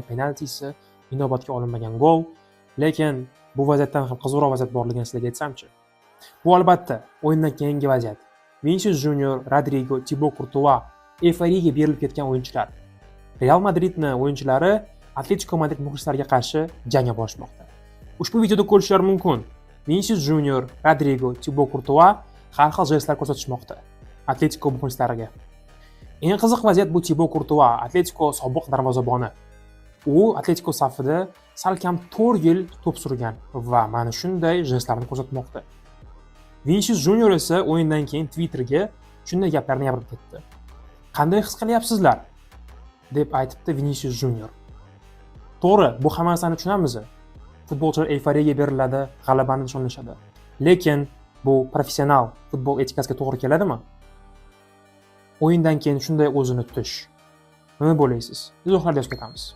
penaltisi, inobatga olinmagan gol. Lekin bu vaziyatdan ham qizig'roq vaziyat borligini sizlarga aytsam-chi. Bu albatta o'yindan keyingi vaziyat. Vinicius Junior, Rodrigo, Thibaut Courtois euforiyaga berilib ketgan o'yinchilar. Real Madridning o'yinchilari Atletico Madrid muxlislariga qarshi jangga borishmoqda. Ushbu videoda ko'rishingiz mumkin. Vinicius Junior, Rodrigo, Thibaut Courtois har xil jestlar ko'rsatishmoqda Atletico muxlislariga. Eng qiziq vaziyat bu Thibaut Courtois, Atletico sobiq darvozaboni. U Atletico safida salkam 4 yil to'p surgan va mana shunday jestlarni ko'rsatmoqda. Vinicius Junior esa o'yindan keyin Twitterga shunday gaplarni yozib ketdi. Qanday his qilyapsizlar? deb aytibdi Vinicius Junior. To'g'ri, bu hammasini tushunamiz. Futbolchilar euforiyaga beriladi, g'alabani nishonlashadi. Lekin bu professional futbol etikasiga to'g'ri keladimi? O'yindan keyin shunday o'zini tutish. Nima bo'laysiz? Izohlarda yozib ketamiz.